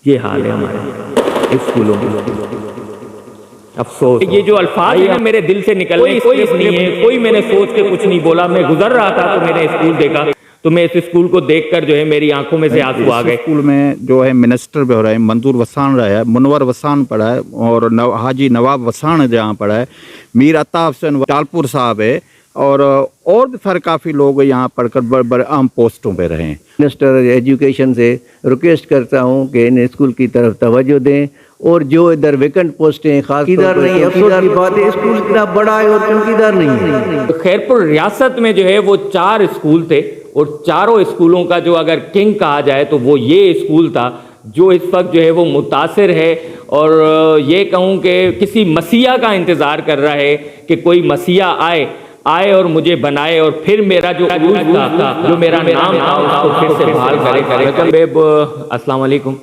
یہ حال ہے ہمارے اسکولوں میں. افسوس یہ جو الفاظ ہیں میرے دل سے نکل رہے ہیں، کوئی نہیں ہے، کوئی میں نے سوچ کے کچھ نہیں بولا. میں گزر رہا تھا تو میں نے اسکول دیکھا تو میں اس اسکول کو دیکھ کر جو ہے میری آنکھوں میں سے آنسو آ گئے. اسکول میں جو ہے منسٹر بھی ہو رہا ہے، منظور وسان رہا ہے، منور وسان پڑھا ہے، اور حاجی نواب وسان جہاں پڑھا ہے، میر عطا حسین ٹالپور صاحب ہے، اور بھی سارے کافی لوگ یہاں پڑھ کر بڑے بڑے اہم پوسٹوں پہ رہے ہیں. منسٹر ایجوکیشن سے ریکویسٹ کرتا ہوں کہ ان اسکول کی طرف توجہ دیں، اور جو ادھر ویکنٹ پوسٹیں خاص طور پر نہیں، افسوس کی بات ہے اسکول اتنا بڑا ہے اور چوکیدار نہیں ہے. خیرپور ریاست میں جو ہے وہ 4 اسکول تھے، اور چاروں اسکولوں کا جو اگر کنگ کہا جائے تو وہ یہ اسکول تھا جو اس وقت جو ہے وہ متاثر ہے، اور یہ کہوں کہ کسی مسیح کا انتظار کر رہا ہے کہ کوئی مسیح آئے اور مجھے بنائے، اور پھر میرا جو عروج تھا، جو میرا نام تھا، اس کو پھر سے بحال کرے. السلام علیکم،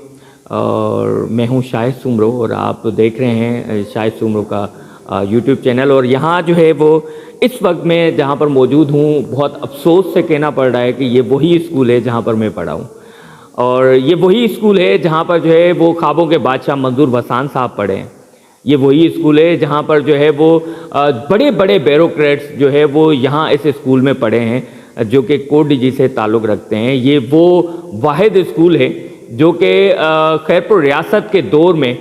اور میں ہوں شاہد سومرو، اور آپ دیکھ رہے ہیں شاہد سومرو کا یوٹیوب چینل. اور یہاں جو ہے وہ اس وقت میں جہاں پر موجود ہوں، بہت افسوس سے کہنا پڑ رہا ہے کہ یہ وہی اسکول ہے جہاں پر میں پڑھا ہوں، اور یہ وہی اسکول ہے جہاں پر جو ہے وہ خوابوں کے بادشاہ منظور وسان صاحب پڑھے ہیں. یہ وہی اسکول ہے جہاں پر جو ہے وہ بڑے بڑے بیوروکریٹس جو ہے وہ یہاں اس اسکول میں پڑھے ہیں، جو کہ کوٹ ڈی جی سے تعلق رکھتے ہیں. یہ وہ واحد اسکول ہے جو کہ خیرپور ریاست کے دور میں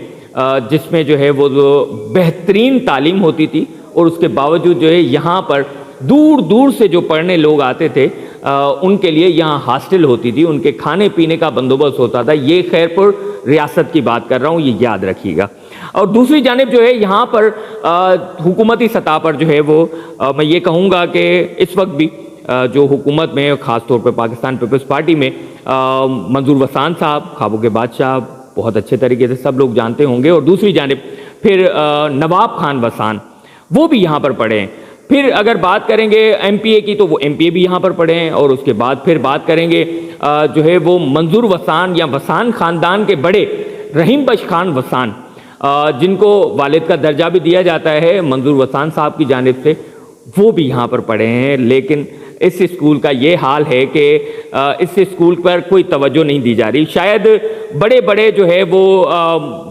جس میں جو ہے وہ بہترین تعلیم ہوتی تھی، اور اس کے باوجود جو ہے یہاں پر دور دور سے جو پڑھنے لوگ آتے تھے ان کے لیے یہاں ہاسٹل ہوتی تھی، ان کے کھانے پینے کا بندوبست ہوتا تھا. یہ خیرپور ریاست کی بات کر رہا ہوں، یہ یاد رکھیے گا. اور دوسری جانب جو ہے یہاں پر حکومتی سطح پر جو ہے وہ میں یہ کہوں گا کہ اس وقت بھی جو حکومت میں، خاص طور پہ پاکستان پیپلز پارٹی میں، منظور وسان صاحب خوابوں کے بادشاہ بہت اچھے طریقے سے سب لوگ جانتے ہوں گے، اور دوسری جانب پھر نواب خان وسان وہ بھی یہاں پر پڑھے ہیں. پھر اگر بات کریں گے ایم پی اے کی تو وہ ایم پی اے بھی یہاں پر پڑھے ہیں. اور اس کے بعد پھر بات کریں گے جو ہے وہ منظور وسان یا وسان خاندان کے بڑے رحیم بخش خان وسان، جن کو والد کا درجہ بھی دیا جاتا ہے منظور وسان صاحب کی جانب سے، وہ بھی یہاں پر پڑھے ہیں. لیکن اس اسکول کا یہ حال ہے کہ اس اسکول پر کوئی توجہ نہیں دی جا رہی. شاید بڑے بڑے جو ہے وہ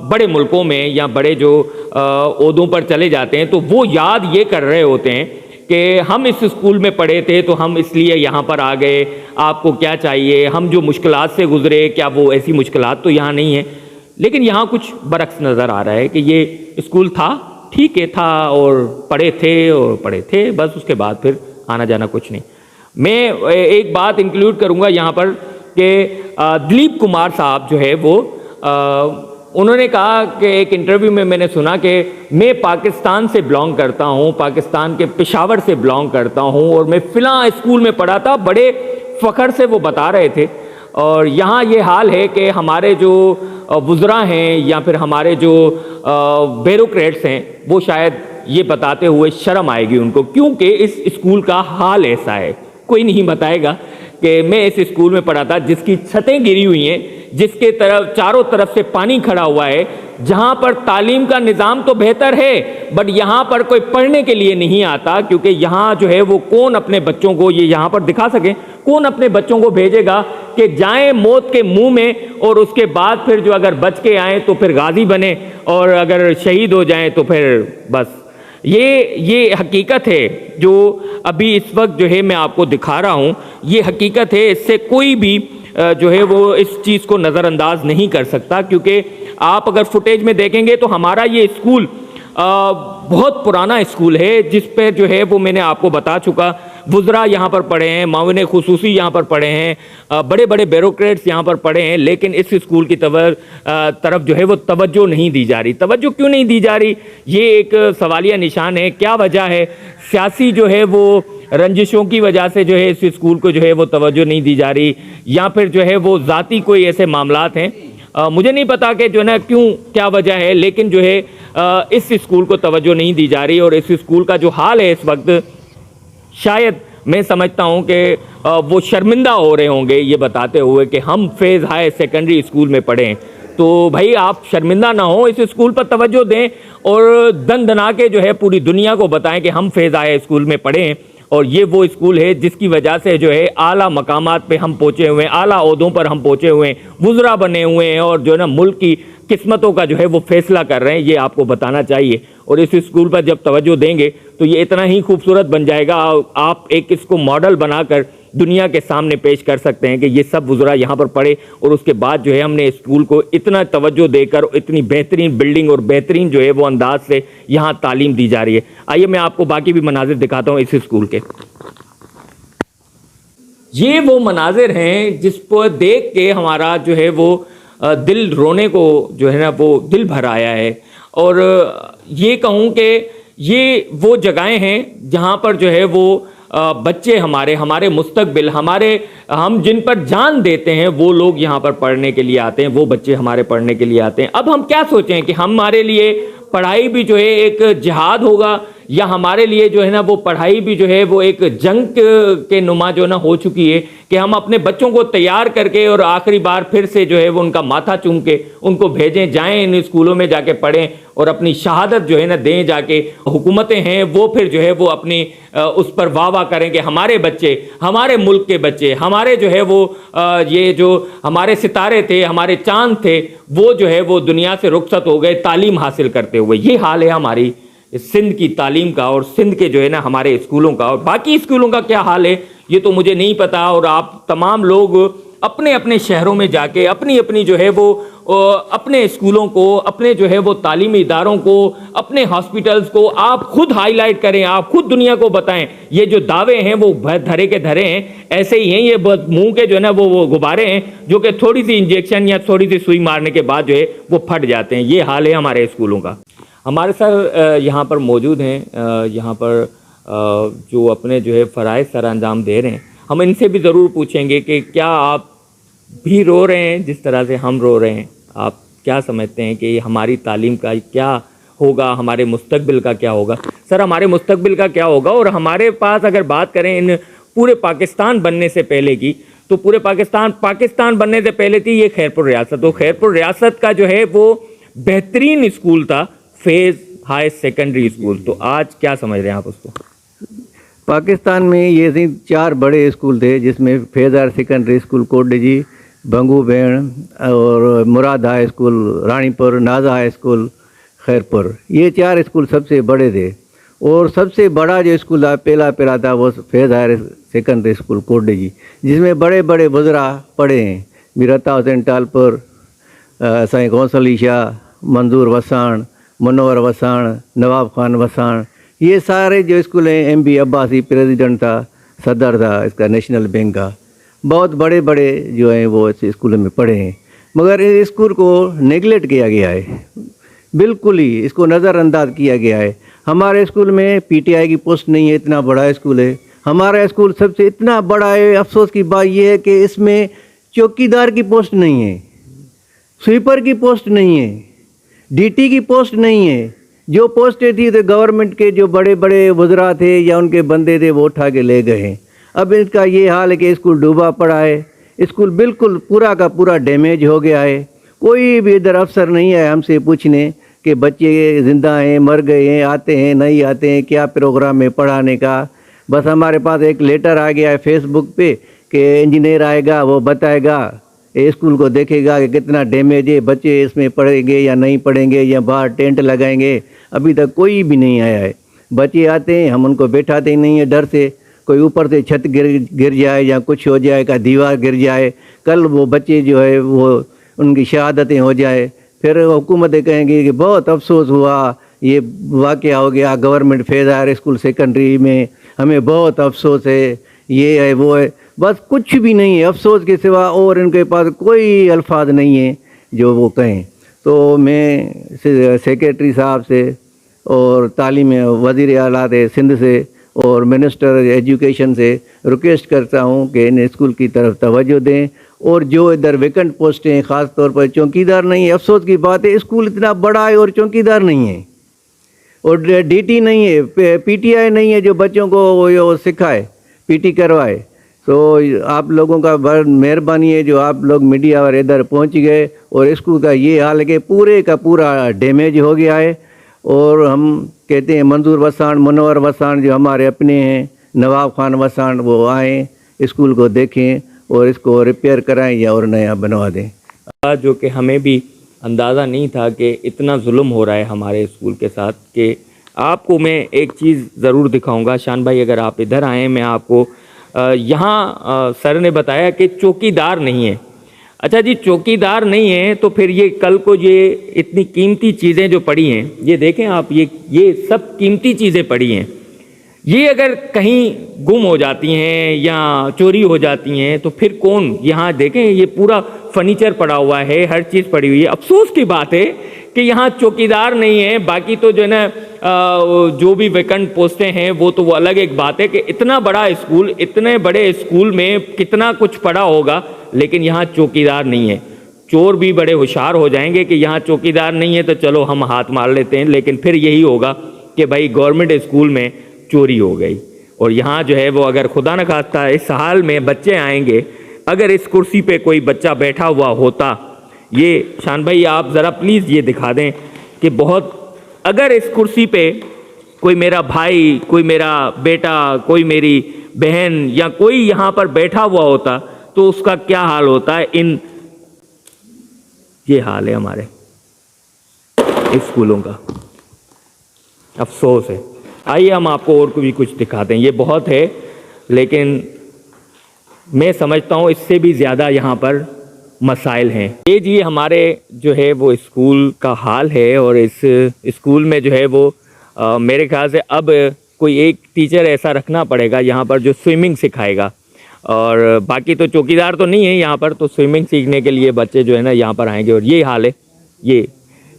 بڑے ملکوں میں یا بڑے جو عہدوں پر چلے جاتے ہیں تو وہ یاد یہ کر رہے ہوتے ہیں کہ ہم اس اسکول میں پڑھے تھے تو ہم اس لیے یہاں پر آ گئے، آپ کو کیا چاہیے، ہم جو مشکلات سے گزرے کیا وہ ایسی مشکلات تو یہاں نہیں ہیں. لیکن یہاں کچھ برعکس نظر آ رہا ہے کہ یہ اسکول تھا، ٹھیک ہے تھا، اور پڑھے تھے بس، اس کے بعد پھر آنا جانا کچھ نہیں. میں ایک بات انکلوڈ کروں گا یہاں پر کہ دلیپ کمار صاحب جو ہے وہ انہوں نے کہا کہ ایک انٹرویو میں نے سنا کہ میں پاکستان سے بلانگ کرتا ہوں، پاکستان کے پشاور سے بلانگ کرتا ہوں، اور میں فلاں اسکول میں پڑھا تھا. بڑے فخر سے وہ بتا رہے تھے. اور یہاں یہ حال ہے کہ ہمارے جو وزراء ہیں یا پھر ہمارے جو بیوروکریٹس ہیں وہ شاید یہ بتاتے ہوئے شرم آئے گی ان کو، کیونکہ اس اسکول کا حال ایسا ہے. کوئی نہیں بتائے گا کہ میں اس اسکول میں پڑھا تھا جس کی چھتیں گری ہوئی ہیں، جس کے چاروں طرف سے پانی کھڑا ہوا ہے، جہاں پر تعلیم کا نظام تو بہتر ہے بٹ یہاں پر کوئی پڑھنے کے لیے نہیں آتا. کیونکہ یہاں جو ہے وہ کون اپنے بچوں کو، یہ یہاں پر دکھا سکیں، کون اپنے بچوں کو بھیجے گا کہ جائیں موت کے منہ میں، اور اس کے بعد پھر جو اگر بچ کے آئیں تو پھر غازی بنے، اور اگر شہید ہو جائیں تو پھر بس. یہ حقیقت ہے جو ابھی اس وقت جو ہے میں آپ کو دکھا رہا ہوں. یہ حقیقت ہے، اس سے کوئی بھی جو ہے وہ اس چیز کو نظر انداز نہیں کر سکتا. کیونکہ آپ اگر فوٹیج میں دیکھیں گے تو ہمارا یہ اسکول بہت پرانا اسکول ہے، جس پہ جو ہے وہ میں نے آپ کو بتا چکا، وزراء یہاں پر پڑھے ہیں، معاون خصوصی یہاں پر پڑھے ہیں، بڑے بڑے بیوروکریٹس یہاں پر پڑھے ہیں. لیکن اس اسکول کی طرف جو ہے وہ توجہ نہیں دی جا رہی. توجہ کیوں نہیں دی جا رہی، یہ ایک سوالیہ نشان ہے. کیا وجہ ہے؟ سیاسی جو ہے وہ رنجشوں کی وجہ سے جو ہے اس اسکول کو جو ہے وہ توجہ نہیں دی جا رہی، یا پھر جو ہے وہ ذاتی کوئی ایسے معاملات ہیں. مجھے نہیں پتا کہ جو ہے نا کیا وجہ ہے، لیکن جو ہے اس اسکول کو توجہ نہیں دی جا رہی. اور اس اسکول کا جو حال ہے اس وقت، شاید میں سمجھتا ہوں کہ وہ شرمندہ ہو رہے ہوں گے یہ بتاتے ہوئے کہ ہم فیض ہائی سیکنڈری اسکول میں پڑھے ہیں. تو بھائی آپ شرمندہ نہ ہوں، اس اسکول پر توجہ دیں اور دن دنا کے جو ہے پوری دنیا کو بتائیں کہ ہم فیض ہائی اسکول میں پڑھے ہیں. اور یہ وہ اسکول ہے جس کی وجہ سے جو ہے اعلیٰ مقامات پہ ہم پہنچے ہوئے ہیں, اعلیٰ عہدوں پر ہم پہنچے ہوئے ہیں, وزراء بنے ہوئے ہیں, اور جو ہے نا ملک کی قسمتوں کا جو ہے وہ فیصلہ کر رہے ہیں. یہ آپ کو بتانا چاہیے. اور اس اسکول پر جب توجہ دیں گے تو یہ اتنا ہی خوبصورت بن جائے گا, آپ ایک اس کو ماڈل بنا کر دنیا کے سامنے پیش کر سکتے ہیں کہ یہ سب وزراء یہاں پر پڑھے. اور اس کے بعد جو ہے ہم نے اسکول کو اتنا توجہ دے کر اتنی بہترین بلڈنگ اور بہترین جو ہے وہ انداز سے یہاں تعلیم دی جا رہی ہے. آئیے میں آپ کو باقی بھی مناظر دکھاتا ہوں اس اسکول کے. یہ وہ مناظر ہیں جس کو دیکھ کے ہمارا جو ہے وہ دل رونے کو جو ہے نا وہ دل بھر آیا ہے. اور یہ کہوں کہ یہ وہ جگہیں ہیں جہاں پر جو ہے وہ بچے ہمارے مستقبل, ہم جن پر جان دیتے ہیں وہ لوگ یہاں پر پڑھنے کے لیے آتے ہیں, وہ بچے ہمارے پڑھنے کے لیے آتے ہیں. اب ہم کیا سوچیں کہ ہمارے لیے پڑھائی بھی جو ہے ایک جہاد ہوگا, یا ہمارے لیے جو ہے نا وہ پڑھائی بھی جو ہے وہ ایک جنگ کے نما جو نا ہو چکی ہے کہ ہم اپنے بچوں کو تیار کر کے اور آخری بار پھر سے جو ہے وہ ان کا ماتھا چوم کے ان کو بھیجیں, جائیں ان اسکولوں میں جا کے پڑھیں اور اپنی شہادت جو ہے نا دیں جا کے. حکومتیں ہیں وہ پھر جو ہے وہ اپنی اس پر واہ واہ کریں کہ ہمارے بچے, ہمارے ملک کے بچے, ہمارے جو ہے وہ یہ جو ہمارے ستارے تھے, ہمارے چاند تھے, وہ جو ہے وہ دنیا سے رخصت ہو گئے تعلیم حاصل کرتے ہوئے. یہ حال ہے ہماری سندھ کی تعلیم کا, اور سندھ کے جو ہے نا ہمارے اسکولوں کا. اور باقی اسکولوں کا کیا حال ہے یہ تو مجھے نہیں پتا. اور آپ تمام لوگ اپنے اپنے شہروں میں جا کے اپنی جو ہے وہ اپنے اسکولوں کو, اپنے جو ہے وہ تعلیمی اداروں کو, اپنے ہاسپٹلز کو آپ خود ہائی لائٹ کریں, آپ خود دنیا کو بتائیں. یہ جو دعوے ہیں وہ دھرے کے دھرے ہیں, ایسے ہی ہیں. یہ منہ کے جو ہے نا وہ غبارے ہیں جو کہ تھوڑی سی انجیکشن یا تھوڑی سی سوئی مارنے کے بعد جو ہے وہ پھٹ جاتے ہیں. یہ حال ہے ہمارے اسکولوں کا. ہمارے سر یہاں پر موجود ہیں, یہاں پر جو اپنے جو ہے فرائض سر انجام دے رہے ہیں. ہم ان سے بھی ضرور پوچھیں گے کہ کیا آپ بھی رو رہے ہیں جس طرح سے ہم رو رہے ہیں؟ آپ کیا سمجھتے ہیں کہ ہماری تعلیم کا کیا ہوگا, ہمارے مستقبل کا کیا ہوگا؟ سر ہمارے مستقبل کا کیا ہوگا, اور ہمارے پاس اگر بات کریں ان پورے پاکستان بننے سے پہلے کی, تو پورے پاکستان بننے سے پہلے تھی یہ خیرپور ریاست. تو خیرپور ریاست کا جو ہے وہ بہترین اسکول تھا فیض ہائی سیکنڈری اسکول. تو آج کیا سمجھ رہے ہیں آپ اس کو؟ پاکستان میں یہ 4 بڑے اسکول تھے جس میں فیض ہائر سیکنڈری اسکول کوٹڈیجی, بنگو بین اور مراد ہائی اسکول رانی پور, نازا ہائی اسکول خیرپور. یہ 4 اسکول سب سے بڑے تھے. اور سب سے بڑا جو اسکول پہلا تھا وہ فیض ہائر سیکنڈری اسکول کوٹڈیجی, جس میں بڑے بڑے وزراء پڑھے ہیں. میر عطا حسین ٹالپور, سائیں غوث علی شاہ, منظور وسان, منور وسان, نواب خان وسان. یہ سارے جو اسکول ہیں, ایم بی عباسی پریزیڈنٹ تھا, صدر تھا اس کا نیشنل بینک کا. بہت بڑے بڑے جو ہیں وہ اس اسکولوں میں پڑھے ہیں. مگر اس اسکول کو نیگلیکٹ کیا گیا ہے, بالکل ہی اس کو نظر انداز کیا گیا ہے. ہمارے اسکول میں پی ٹی آئی کی پوسٹ نہیں ہے, اتنا بڑا اسکول ہے. ہمارا اسکول سب سے اتنا بڑا ہے. افسوس کی بات یہ ہے کہ اس میں چوکیدار کی پوسٹ نہیں ہے, سویپر کی پوسٹ نہیں ہے, ڈی ٹی کی پوسٹ نہیں ہے. جو پوسٹیں تھی تو گورنمنٹ کے جو بڑے بڑے وزراء تھے یا ان کے بندے تھے وہ اٹھا کے لے گئے ہیں. اب اس کا یہ حال ہے کہ اسکول ڈوبا پڑا ہے. اسکول بالکل پورا کا پورا ڈیمیج ہو گیا ہے. کوئی بھی ادھر افسر نہیں ہے ہم سے پوچھنے کہ بچے زندہ ہیں, مر گئے ہیں, آتے ہیں نہیں آتے ہیں, کیا پروگرام ہے پڑھانے کا. بس ہمارے پاس ایک لیٹر آ گیا ہے فیس بک پہ کہ انجینئر آئے گا, وہ بتائے گا, اسکول کو دیکھے گا کہ کتنا ڈیمیج ہے, بچے اس میں پڑھیں گے یا نہیں پڑھیں گے, یا باہر ٹینٹ لگائیں گے. ابھی تک کوئی بھی نہیں آیا ہے. بچے آتے ہیں, ہم ان کو بیٹھاتے ہی نہیں ہیں ڈر سے, کوئی اوپر سے چھت گر جائے یا کچھ ہو جائے, کا دیوار گر جائے, کل وہ بچے جو ہے وہ ان کی شہادتیں ہو جائے. پھر حکومتیں کہیں گی کہ بہت افسوس ہوا, یہ واقعہ ہو گیا گورنمنٹ فیض ہائر اسکول سیکنڈری میں, ہمیں بہت افسوس ہے, یہ ہے وہ ہے. بس کچھ بھی نہیں ہے افسوس کے سوا, اور ان کے پاس کوئی الفاظ نہیں ہیں جو وہ کہیں. تو میں سیکریٹری صاحب سے اور تعلیم وزیر اعلیٰ سندھ سے اور منسٹر ایجوکیشن سے ریکویسٹ کرتا ہوں کہ ان اسکول کی طرف توجہ دیں. اور جو ادھر ویکنٹ پوسٹیں ہیں, خاص طور پر چوکیدار نہیں ہے. افسوس کی بات ہے اسکول اتنا بڑا ہے اور چوکیدار نہیں ہے, اور ڈی ٹی نہیں ہے, پی ٹی آئی نہیں ہے جو بچوں کو وہ سکھائے, پی ٹی کروائے. تو آپ لوگوں کا بڑا مہربانی ہے جو آپ لوگ میڈیا اور ادھر پہنچ گئے, اور اسکول کا یہ حال ہے کہ پورے کا پورا ڈیمیج ہو گیا ہے. اور ہم کہتے ہیں منظور وسان, منور وسان جو ہمارے اپنے ہیں, नवाब खान वसान वो आएँ, स्कूल को देखें और इसको रिपेयर कराएं या और नया बनवा दें। जो कि हमें भी अंदाज़ा नहीं था कि इतना जुल्म हो रहा है हमारे स्कूल के साथ। कि आपको मैं एक चीज़ ज़रूर दिखाऊंगा। शान भाई अगर आप इधर आएँ, मैं आपको यहाँ सर ने बताया कि चौकीदार नहीं है। अच्छा जी, चौकीदार नहीं है तो फिर ये कल को ये इतनी कीमती चीज़ें जो पड़ी हैं, ये देखें आप, ये सब कीमती चीज़ें पड़ी हैं, ये अगर कहीं गुम हो जाती हैं या चोरी हो जाती हैं तो फिर कौन, यहाँ देखें ये पूरा फर्नीचर पड़ा हुआ है, हर चीज़ पड़ी हुई है। अफसोस की बात है कि यहाँ चौकीदार नहीं है। बाकी तो जो है ना जो भी वैकेंट पोस्टें हैं वो तो वो अलग एक बात है कि इतना बड़ा स्कूल, इतने बड़े स्कूल में कितना कुछ पड़ा होगा, लेकिन यहाँ चौकीदार नहीं है। चोर भी बड़े होशियार हो जाएंगे कि यहाँ चौकीदार नहीं है तो चलो हम हाथ मार लेते हैं, लेकिन फिर यही होगा कि भाई गवर्नमेंट स्कूल में चोरी हो गई। और यहाँ जो है वो अगर खुदा न खास्ता इस हाल में बच्चे आएंगे, अगर इस कुर्सी पे कोई बच्चा बैठा हुआ होता, ये शान भाई आप ज़रा प्लीज़ ये दिखा दें कि बहुत, अगर इस कुर्सी पे कोई मेरा भाई, कोई मेरा बेटा, कोई मेरी बहन या कोई यहाँ पर बैठा हुआ होता तो उसका क्या हाल होता है। ये हाल है हमारे स्कूलों का, अफसोस है। आइए हम आपको और भी कुछ दिखाते हैं। ये बहुत है, लेकिन मैं समझता हूँ इससे भी ज़्यादा यहाँ पर मसाइल हैं। ये जी हमारे जो है वो स्कूल का हाल है। और इस स्कूल में जो है वो मेरे ख्याल से अब कोई एक टीचर ऐसा रखना पड़ेगा यहाँ पर जो स्विमिंग सिखाएगा। और बाकी तो चौकीदार तो नहीं है यहाँ पर, तो स्विमिंग सीखने के लिए बच्चे जो है ना यहाँ पर आएंगे। और ये हाल है, ये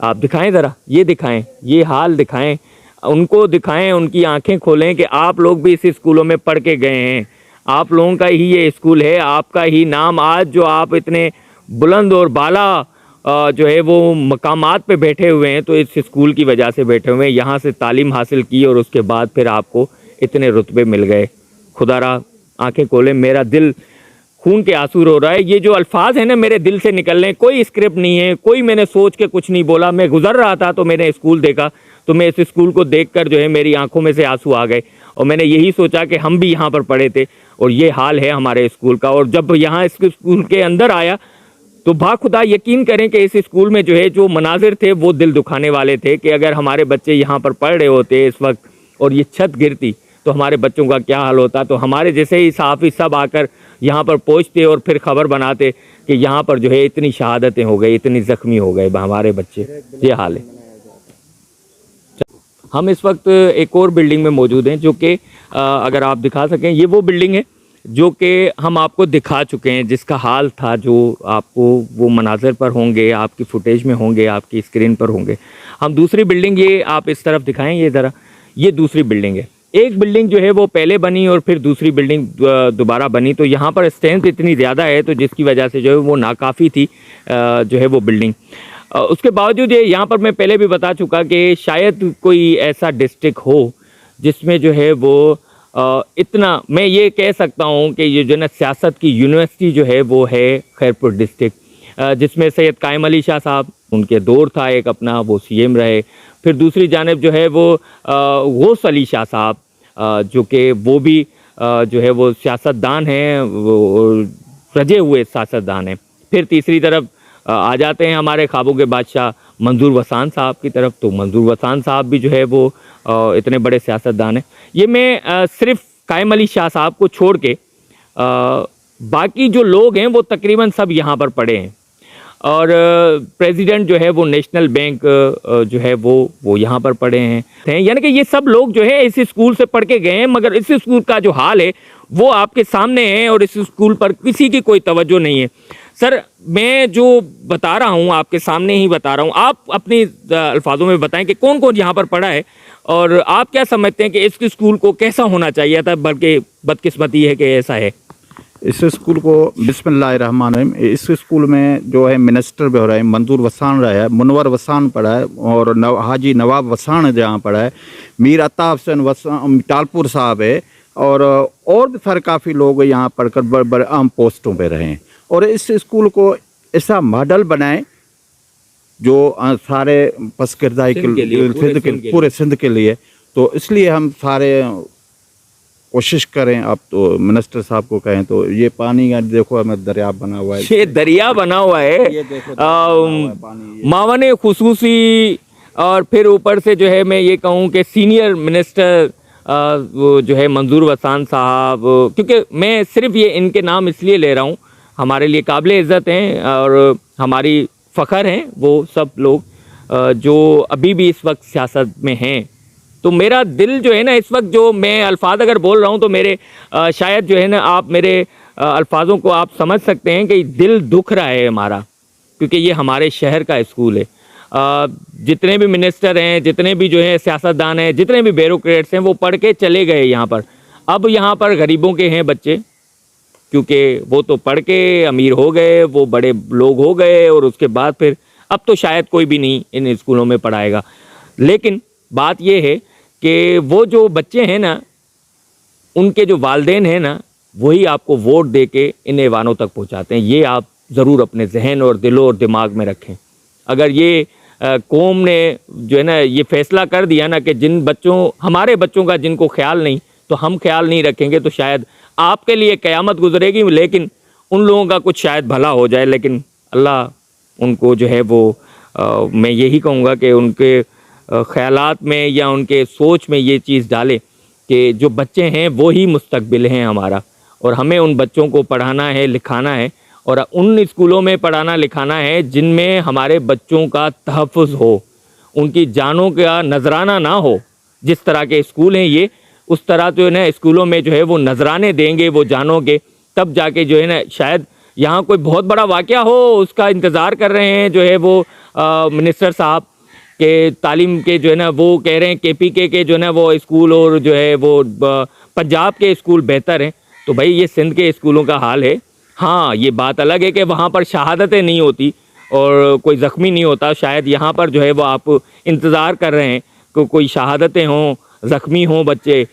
आप दिखाएं ज़रा, ये दिखाएं, ये हाल दिखाएं, उनको दिखाएं, उनकी आंखें खोलें कि आप लोग भी इस स्कूलों में पढ़ के गए हैं, आप लोगों का ही ये स्कूल है, आपका ही नाम आज जो आप इतने बुलंद और बाला जो है वो मकामात पे बैठे हुए हैं तो इस स्कूल की वजह से बैठे हुए हैं। यहाँ से तालीम हासिल की और उसके बाद फिर आपको इतने रुतबे मिल गए। खुदारा आंखें खोलें, मेरा दिल खून के आंसू रो रहा है। ये जो अल्फाज हैं ना मेरे दिल से निकल रहे हैं, कोई स्क्रिप्ट नहीं है, कोई मैंने सोच के कुछ नहीं बोला। मैं गुजर रहा था तो मैंने स्कूल देखा, तो मैं इस स्कूल को देखकर जो है मेरी आंखों में से आंसू आ गए। और मैंने यही सोचा कि हम भी यहाँ पर पढ़े थे और ये हाल है हमारे स्कूल का। और जब यहाँ इस स्कूल के अंदर आया तो बाखुदा यकीन करें कि इस स्कूल में जो है जो मनाजिर थे वो दिल दुखाने वाले थे कि अगर हमारे बच्चे यहाँ पर पढ़ रहे होते इस वक्त और ये छत गिरती तो हमारे बच्चों का क्या हाल होता। तो हमारे जैसे ही सहाफ़ी सब आकर यहाँ पर पहुँचते और फिर खबर बनाते कि यहाँ पर जो है इतनी शहादतें हो गई, इतनी ज़ख्मी हो गए हमारे बच्चे। ये हाल है। हम इस वक्त एक और बिल्डिंग में मौजूद हैं जो कि अगर आप दिखा सकें, ये वो बिल्डिंग है जो कि हम आपको दिखा चुके हैं, जिसका हाल था जो आपको वो मनाज़र पर होंगे, आपकी फुटेज में होंगे, आपकी स्क्रीन पर होंगे। हम दूसरी बिल्डिंग, ये आप इस तरफ दिखाएं, ये ज़रा, ये दूसरी बिल्डिंग है। एक बिल्डिंग जो है वो पहले बनी और फिर दूसरी बिल्डिंग दोबारा बनी, तो यहाँ पर स्ट्रेंथ इतनी ज़्यादा है तो जिसकी वजह से जो है वो नाकाफ़ी थी जो है वो बिल्डिंग। उसके बावजूद ये यहाँ पर मैं पहले भी बता चुका कि शायद कोई ऐसा डिस्ट्रिक्ट हो जिसमें जो है वो इतना, मैं ये कह सकता हूँ कि ये जो ना सियासत की यूनिवर्सिटी जो है वो है खैरपुर डिस्ट्रिक्ट, जिसमें सैयद कायम अली शाह साहब, उनके दौर था एक अपना, वो सीएम रहे। फिर दूसरी जानिब जो है वो गौस अली शाह साहब जो कि वो भी जो है वो सियासतदान हैं, वो रजे हुए सियासतदान हैं। फिर तीसरी तरफ आ जाते हैं हमारे ख्वाबों के बादशाह मंजूर वसान साहब की तरफ, तो मंजूर वसान साहब भी जो है वो इतने बड़े सियासतदान हैं। ये मैं सिर्फ कायम अली शाह साहब को छोड़ के बाकी जो लोग हैं वो तकरीबन सब यहाँ पर पढ़े हैं। और प्रेसिडेंट जो है वो नेशनल बैंक जो है वो यहाँ पर पढ़े हैं। यानी कि ये सब लोग जो है इस स्कूल से पढ़ के गए हैं, मगर इस स्कूल का जो हाल है वो आपके सामने है और इस स्कूल पर किसी की कोई तवज्जो नहीं है। सर, मैं जो बता रहा हूँ आपके सामने ही बता रहा हूँ, आप अपनी अल्फाजों में बताएं कि कौन कौन यहाँ पर पढ़ा है और आप क्या समझते हैं कि इस स्कूल को कैसा होना चाहिए था, बल्कि बदकिस्मती है कि ऐसा है। इस स्कूल को बिस्मिल्लाहिर्रहमानिर्रहीम, इस स्कूल में जो है मिनिस्टर भी हो रहा है, मंजूर वसान रहा है, मुनवर वसान पढ़ा है और हाजी नवाब वसान जहाँ पढ़ा है, मीर अता हुसैन वसान टालपुर साहब है और भी सारे काफ़ी लोग यहाँ पढ़कर बड़े बड़े अहम पोस्टों पे रहे हैं। और इस स्कूल को ऐसा मॉडल बनाएं जो सारे पसकिरदाई के पूरे सिंध के लिए। तो इसलिए हम सारे कोशिश करें। आप तो मिनिस्टर साहब को कहें तो ये पानी का देखो हमें दरिया बना हुआ है, ये दरिया बना हुआ है, ये देखो दरिया बना हुआ है पानी। मावन खुसूसी, और फिर ऊपर से जो है मैं ये कहूँ कि सीनियर मिनिस्टर वो जो है मंजूर वसान साहब, क्योंकि मैं सिर्फ ये इनके नाम इसलिए ले रहा हूँ, हमारे लिए काबिल इज़्ज़त हैं और हमारी फ़ख्र हैं वो सब लोग जो अभी भी इस वक्त सियासत में हैं। तो मेरा दिल जो है ना इस वक्त, जो मैं अल्फाज अगर बोल रहा हूँ तो मेरे शायद जो है ना आप मेरे अल्फाजों को आप समझ सकते हैं कि दिल दुख रहा है हमारा, क्योंकि ये हमारे शहर का स्कूल है। जितने भी मिनिस्टर हैं, जितने भी जो है सियासतदान हैं, जितने भी ब्यूरोक्रेट्स हैं, वो पढ़ के चले गए यहाँ पर। अब यहाँ पर गरीबों के हैं बच्चे, क्योंकि वो तो पढ़ के अमीर हो गए, वो बड़े लोग हो गए, और उसके बाद फिर अब तो शायद कोई भी नहीं इन स्कूलों में पढ़ाएगा। लेकिन बात ये है कि वो जो बच्चे हैं ना, उनके जो वालिदैन हैं ना, वही आपको वोट दे के इन ऐवानों तक पहुँचाते हैं। ये आप ज़रूर अपने जहन और दिलो और दिमाग में रखें। अगर ये कौम ने जो है ना ये फैसला कर दिया ना कि जिन बच्चों, हमारे बच्चों का जिनको ख्याल नहीं, तो हम ख्याल नहीं रखेंगे, तो शायद आपके लिए क़यामत गुजरेगी, लेकिन उन लोगों का कुछ शायद भला हो जाए। लेकिन अल्लाह उनको जो है वो मैं यही कहूँगा कि उनके ख़यालात में या उनके सोच में ये चीज़ डाले कि जो बच्चे हैं वो ही मुस्तकबिल हैं हमारा, और हमें उन बच्चों को पढ़ाना है, लिखाना है, और उन स्कूलों में पढ़ाना लिखाना है जिनमें हमारे बच्चों का तहफ़्फ़ुज़ हो, उनकी जानों का नजराना ना हो। जिस तरह के स्कूल हैं ये, उस तरह जो है ना स्कूलों में जो है वो नजराने देंगे वो जानों के, तब जाके जो है ना शायद यहाँ कोई बहुत बड़ा वाक़या हो, उसका इंतज़ार कर रहे हैं जो है वो मिनिस्टर साहब के तालीम के जो है ना, वो कह रहे हैं KPK के जो है ना वो स्कूल और जो है वो पंजाब के स्कूल बेहतर हैं। तो भाई ये सिंध के स्कूलों का हाल है। हाँ, ये बात अलग है कि वहाँ पर शहादतें नहीं होती और कोई ज़ख्मी नहीं होता। शायद यहाँ पर जो है वो आप इंतज़ार कर रहे हैं कि कोई शहादतें हों, ज़ख्मी हों बच्चे,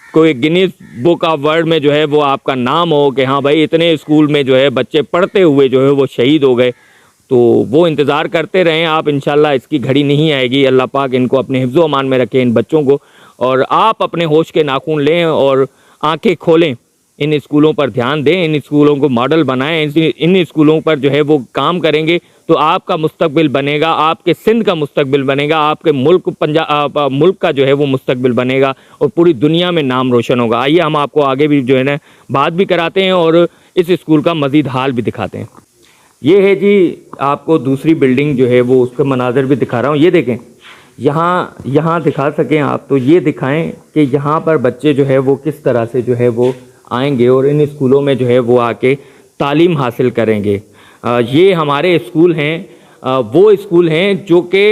कोई गिनीज बुक ऑफ वर्ल्ड में जो है वो आपका नाम हो कि हाँ भाई इतने स्कूल में जो है बच्चे पढ़ते हुए जो है वो शहीद हो गए। तो वो इंतज़ार करते रहें आप, इंशाल्लाह इसकी घड़ी नहीं आएगी। अल्लाह पाक इनको अपने हिफ्ज़-ओ अमान में रखें, इन बच्चों को, और आप अपने होश के नाखून लें और आंखें खोलें, इन स्कूलों पर ध्यान दें, इन स्कूलों को मॉडल बनाएं। इन स्कूलों पर जो है वो काम करेंगे तो आपका मुस्तकबिल बनेगा, आपके सिंध का मुस्तकबिल बनेगा, आपके मुल्क का जो है वो मुस्तकबिल बनेगा, और पूरी दुनिया में नाम रोशन होगा। आइए हम आपको आगे भी जो है ना बात भी कराते हैं और इस स्कूल का मज़ीद हाल भी दिखाते हैं। ये है जी, आपको दूसरी बिल्डिंग जो है वो उसका मनाज़र भी दिखा रहा हूँ। ये देखें, यहाँ दिखा सकें आप तो ये दिखाएं कि यहाँ पर बच्चे जो है वो किस तरह से जो है वो आएंगे और इन स्कूलों में जो है वो आके तालीम हासिल करेंगे। ये हमारे स्कूल हैं, वो स्कूल हैं जो कि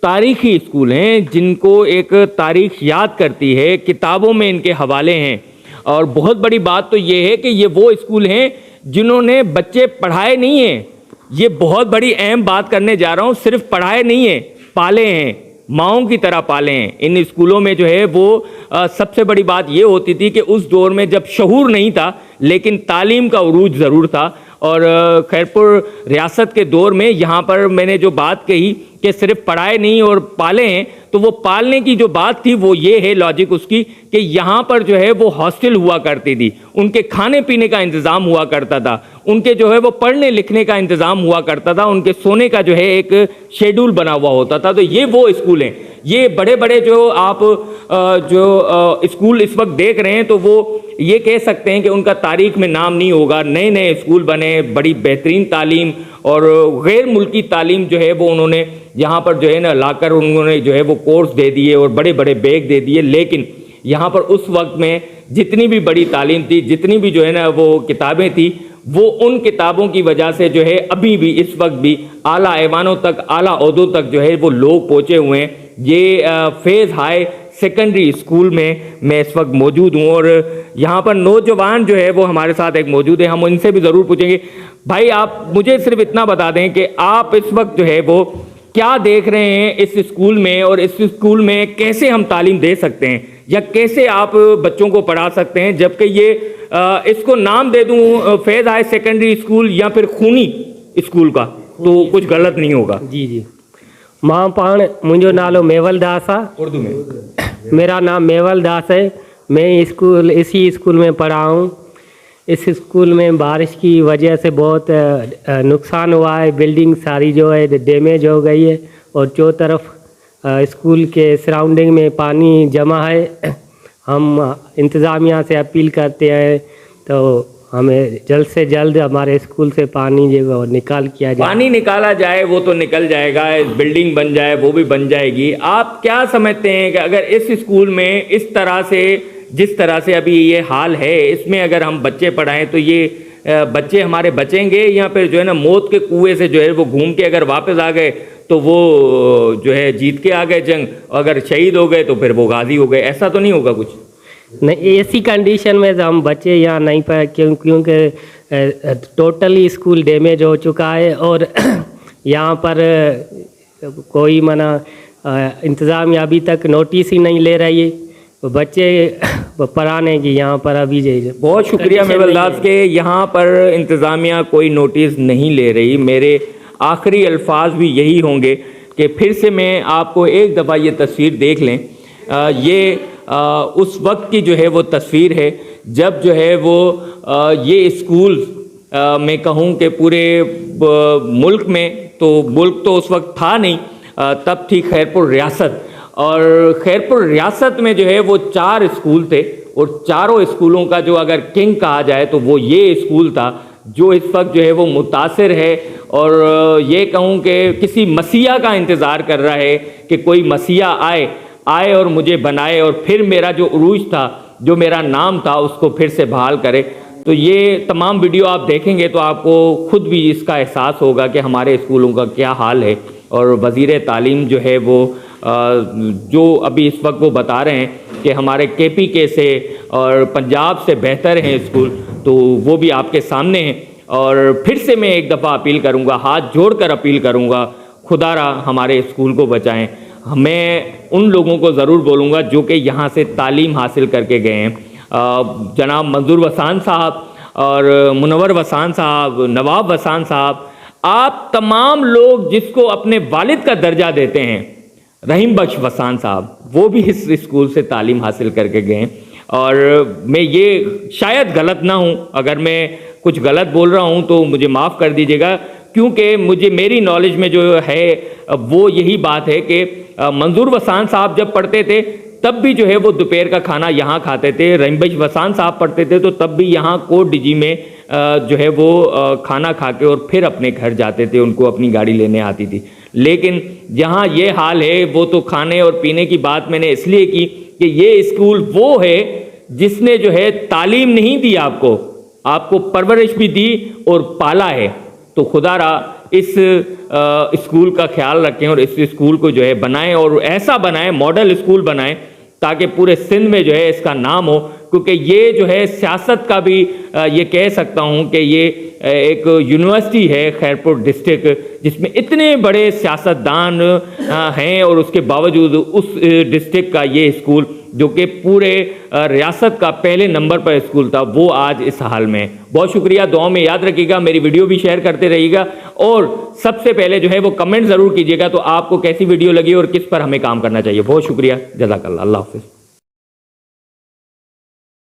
तारीख़ी स्कूल हैं, जिनको एक तारीख़ याद करती है, किताबों में इनके हवाले हैं। और बहुत बड़ी बात तो ये है कि ये वो स्कूल हैं जिन्होंने बच्चे पढ़ाए नहीं हैं। ये बहुत बड़ी अहम बात करने जा रहा हूँ, सिर्फ पढ़ाए नहीं हैं, पाले हैं, माँओं की तरह पाले हैं। इन स्कूलों में जो है वो सबसे बड़ी बात ये होती थी कि उस दौर में जब शऊर नहीं था लेकिन तालीम का उरूज ज़रूर था। और खैरपुर रियासत के दौर में यहाँ पर मैंने जो बात कही कि सिर्फ पढ़ाए नहीं और पाले हैं, तो वो पालने की जो बात थी वो ये है लॉजिक उसकी कि यहाँ पर जो है वो हॉस्टल हुआ करती थी, उनके खाने पीने का इंतज़ाम हुआ करता था, उनके जो है वो पढ़ने लिखने का इंतज़ाम हुआ करता था, उनके सोने का जो है एक शेड्यूल बना हुआ होता था। तो ये वो स्कूल हैं। ये बड़े बड़े जो आप स्कूल इस वक्त देख रहे हैं तो वो ये कह सकते हैं कि उनका तारीख में नाम नहीं होगा। नए नए स्कूल बने, बड़ी बेहतरीन तालीम और गैर मुल्की तालीम जो है वो उन्होंने यहाँ पर जो है ना लाकर उन्होंने जो है वो कोर्स दे दिए और बड़े बड़े बैग दे दिए। लेकिन यहाँ पर उस वक्त में जितनी भी बड़ी तालीम थी, जितनी भी जो है ना वो किताबें थी, वो उन किताबों की वजह से जो है अभी भी इस वक्त भी आला ऐवानों तक, आला ओहदों तक जो है वो लोग पहुँचे हुए हैं। ये फेज़ हाई सेकेंडरी स्कूल में मैं इस वक्त मौजूद हूँ और यहाँ पर नौजवान जो है वो हमारे साथ एक मौजूद है, हम उनसे भी ज़रूर पूछेंगे। भाई आप मुझे सिर्फ इतना बता दें कि आप इस वक्त जो है वो क्या देख रहे हैं इस स्कूल में, और इस स्कूल में कैसे हम तालीम दे सकते हैं या कैसे आप बच्चों को पढ़ा सकते हैं, जबकि ये इसको नाम दे दूँ फेज़ हाई सेकेंडरी स्कूल या फिर खूनी स्कूल का तो कुछ गलत नहीं होगा। जी जी, मां पाण मुंहिंजो नालो मेवल दास आहे। उर्दू में मेरा नाम मेवल दास है मैं इसी स्कूल में पढ़ा हूँ। इस स्कूल में बारिश की वजह से बहुत नुकसान हुआ है। बिल्डिंग सारी जो है डैमेज हो गई है और चारों तरफ स्कूल के सराउंडिंग में पानी जमा है। हम इंतज़ामिया से अपील करते हैं तो हमें जल्द से जल्द हमारे स्कूल से पानी जो निकाल किया जाए। पानी निकाला जाए, वो तो निकल जाएगा, बिल्डिंग बन जाए वो भी बन जाएगी। आप क्या समझते हैं कि अगर इस स्कूल में इस तरह से, जिस तरह से अभी ये हाल है, इसमें अगर हम बच्चे पढ़ाएं तो ये बच्चे हमारे बचेंगे या फिर जो है ना मौत के कुएं से जो है वो घूम के अगर वापस आ गए तो वो जो है जीत के आ गए जंग, अगर शहीद हो गए तो फिर वो गाजी हो गए? ऐसा तो नहीं होगा कुछ? नहीं, ऐसी कंडीशन में तो हम बच्चे यहाँ नहीं पाए क्योंकि टोटली स्कूल डैमेज हो चुका है और यहाँ पर कोई इंतज़ामिया अभी तक नोटिस ही नहीं ले रही है बच्चे पढ़ाने की यहाँ पर अभी। बहुत शुक्रिया मेवलदास के, यहाँ पर इंतज़ामिया कोई नोटिस नहीं ले रही। मेरे आखिरी अल्फाज भी यही होंगे कि फिर से मैं आपको एक दफ़ा ये तस्वीर देख लें। ये उस वक्त की जो है वो तस्वीर है जब जो है वो ये स्कूल मैं कहूँ कि पूरे मुल्क में, तो मुल्क तो उस वक्त था नहीं, तब थी खैरपुर रियासत, और खैरपुर रियासत में जो है वो 4 स्कूल थे और चारों स्कूलों का जो अगर किंग कहा जाए तो वो ये स्कूल था जो इस वक्त जो है वो मुतासिर है। और ये कहूँ कि किसी मसीहा का इंतज़ार कर रहा है कि कोई मसीहा आए और मुझे बनाए और फिर मेरा जो उरूज था, जो मेरा नाम था, उसको फिर से बहाल करे। तो ये तमाम वीडियो आप देखेंगे तो आपको खुद भी इसका एहसास होगा कि हमारे स्कूलों का क्या हाल है। और वज़ीर तालीम जो है वो जो अभी इस वक्त वो बता रहे हैं कि हमारे KPK से और पंजाब से बेहतर हैं स्कूल, तो वो भी आपके सामने हैं। और फिर से मैं एक दफ़ा अपील करूँगा, हाथ जोड़कर अपील करूँगा, खुदारा हमारे स्कूल को बचाएं। मैं उन लोगों को ज़रूर बोलूँगा जो कि यहाँ से तालीम हासिल करके गए हैं, जनाब मंजूर वसान साहब और मुनव्वर वसान साहब, नवाब वसान साहब, आप तमाम लोग जिसको अपने वालिद का दर्जा देते हैं, रहीम बख्श वसान साहब, वो भी इस स्कूल से तालीम हासिल करके गए। और मैं ये शायद गलत ना हूँ, अगर मैं कुछ गलत बोल रहा हूँ तो मुझे माफ़ कर दीजिएगा, क्योंकि मेरी नॉलेज में जो है वो यही बात है कि मंजूर वसान साहब जब पढ़ते थे तब भी जो है वो दोपहर का खाना यहाँ खाते थे। रहीम बख्श वसान साहब पढ़ते थे तो तब भी यहाँ कोट DG में जो है वो खाना खा के और फिर अपने घर जाते थे, उनको अपनी गाड़ी लेने आती थी। लेकिन जहाँ ये हाल है वो तो खाने और पीने की बात मैंने इसलिए की कि ये स्कूल वो है जिसने जो है तालीम नहीं दी, आपको परवरिश भी दी और पाला है। तो खुदारा इस स्कूल का ख्याल रखें और इस स्कूल को जो है बनाएं और ऐसा बनाएं, मॉडल स्कूल बनाएं, ताकि पूरे सिंध में जो है इसका नाम हो। क्योंकि ये जो है सियासत का भी ये कह सकता हूँ कि ये एक यूनिवर्सिटी है खैरपुर डिस्ट्रिक्ट, जिसमें इतने बड़े सियासतदान हैं और उसके बावजूद उस डिस्ट्रिक्ट का ये स्कूल जो कि पूरे रियासत का पहले नंबर पर स्कूल था, वो आज इस हाल में है। बहुत शुक्रिया, दुआओं में याद रखिएगा, मेरी वीडियो भी शेयर करते रहिएगा और सबसे पहले जो है वो कमेंट ज़रूर कीजिएगा तो आपको कैसी वीडियो लगी और किस पर हमें काम करना चाहिए। बहुत शुक्रिया, जज़ाकल्लाह, अल्लाह हाफ़िज़।